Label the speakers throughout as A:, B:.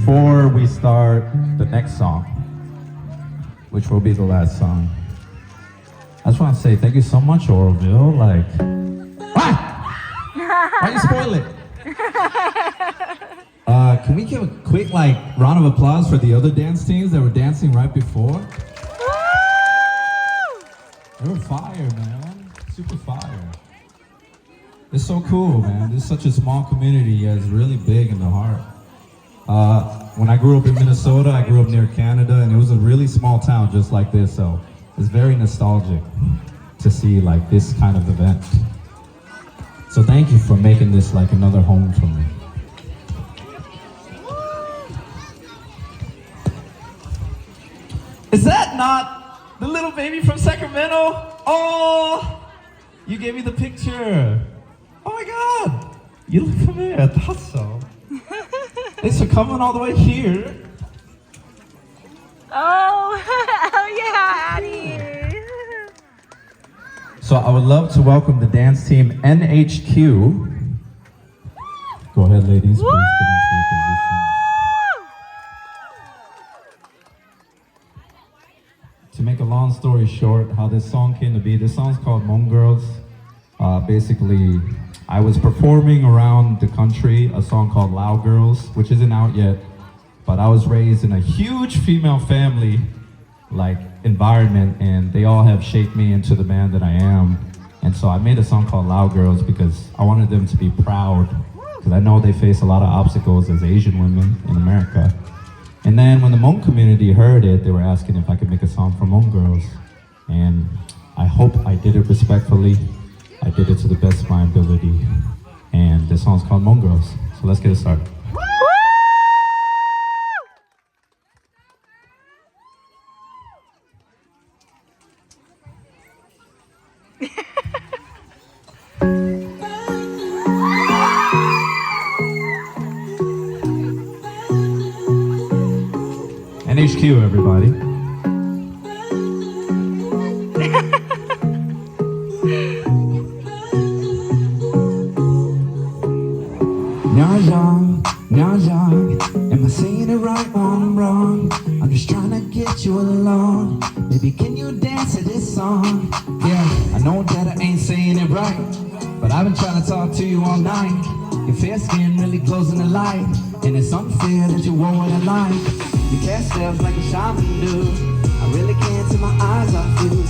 A: before we start the next song, which will be the last song, I just want to say thank you so much, Oroville. Like, what? Why you spoil it? Can we give a quick round of applause for the other dance teams that were dancing right before? They were fire, man. Super fire. It's so cool, man. This is such a small community, yet it's really big in the heart. When I grew up in Minnesota, I grew up near Canada, and it was a really small town just like this, so it's very nostalgic to see this kind of event. So thank you for making this another home for me. Is that not the little baby from Sacramento? Oh, you gave me the picture. Oh my God, you look familiar. I thought so. Thanks for coming all the way here.
B: Oh, oh yeah, Addie.
A: So I would love to welcome the dance team NHQ. Go ahead, ladies. Please get into your position. To make a long story short, how this song came to be, this song's called HMONG Girls. Basically, I was performing around the country a song called Loud Girls, which isn't out yet, but I was raised in a huge female family environment, and they all have shaped me into the man that I am. And so I made a song called Loud Girls because I wanted them to be proud, because I know they face a lot of obstacles as Asian women in America. And then when the Hmong community heard it, they were asking if I could make a song for HMONG Girls. And I hope I did it respectfully. I did it to the best of my ability. And this song's called HMONG Girls. So let's get it started. NHQ, everybody. Am I saying it right or I'm wrong? I'm just trying to get you along. Baby, can you dance to this song? Yeah, I know that I ain't saying it right, but I've been trying to talk to you all night. Your fair skin really glows in the light, and it's unfair that you wore what I like. You cast spells like a shaman do. I really can't take my eyes off you.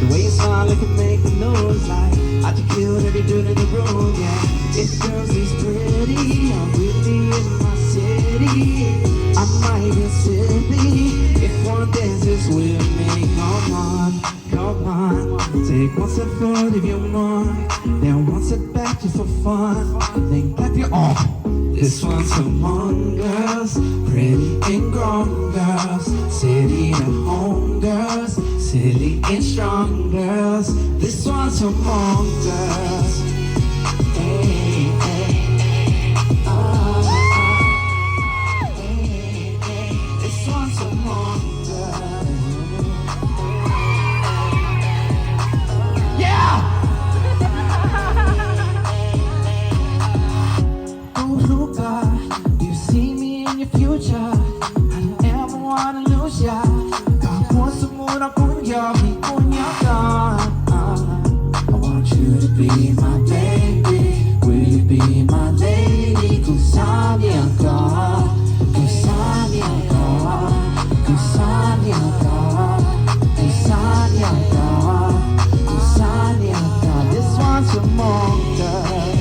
A: The way you smile, it can make the news. I just killed every dude in the room, yeah. If girls is pretty, I'm really in my city. I might be silly if one dances with me. Come on, come on. Take one step forward if you want, then one step back just for fun. Then clap your arms. This one's for HMONG girls, pretty and grown girls, city to home girls, silly and strong girls. This one's for HMONG girls. Hey, hey, hey, hey. This one's for HMONG girls. Yeah! You see me in your future. I don't ever wanna lose ya. Kahapon sumuna kunya, kunya ka. I want you to be my baby. Will you be my lady? Kusanya ka, kusanya ka, kusanya ka, kusanya ka, kusanya ka. This one's for HMONG girls.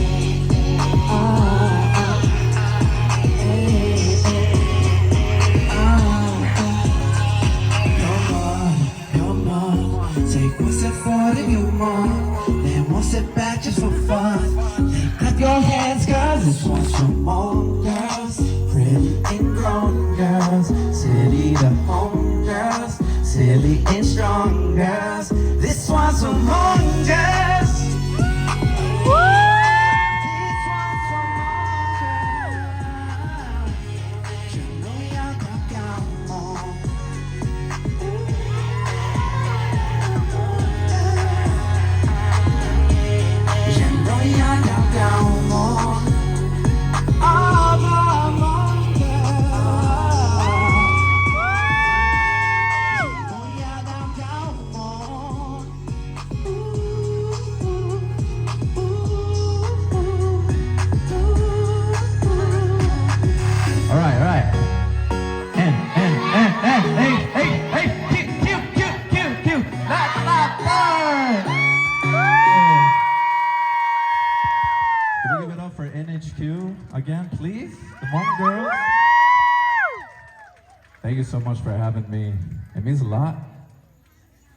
A: HMONG Girls. Thank you so much for having me. It means a lot.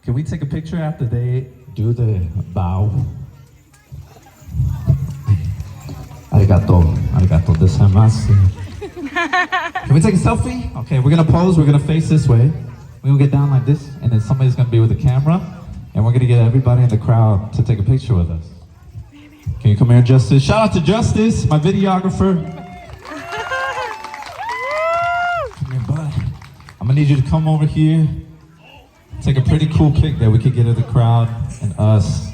A: Can we take a picture after they do the bow? Arigato, arigato gozaimasu. Can we take a selfie? Okay, we're gonna pose, we're gonna face this way. We're gonna get down like this, and then somebody's gonna be with the camera, and we're gonna get everybody in the crowd to take a picture with us. Can you come here, Justice? Shout out to Justice, my videographer. Come here, bud. I'm gonna need you to come over here. Take a pretty cool pic that we could get of the crowd and us.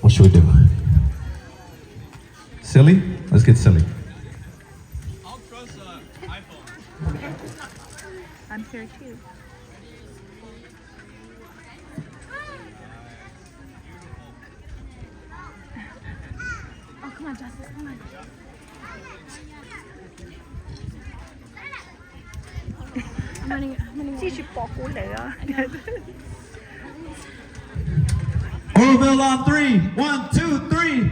A: What should we do? Silly? Let's get silly.
C: I'll trust iPhone.
B: I'm here too. Oh, come on, Justice, come on.
A: Orville on 3. 1, 2, 3.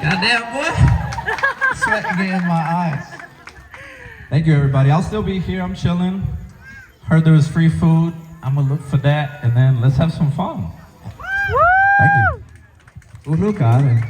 A: Goddamn, boy. Sweat getting in my eyes. Thank you, everybody. I'll still be here. I'm chilling. Heard there was free food. I'm gonna look for that, and then let's have some fun. Thank you. Look at it.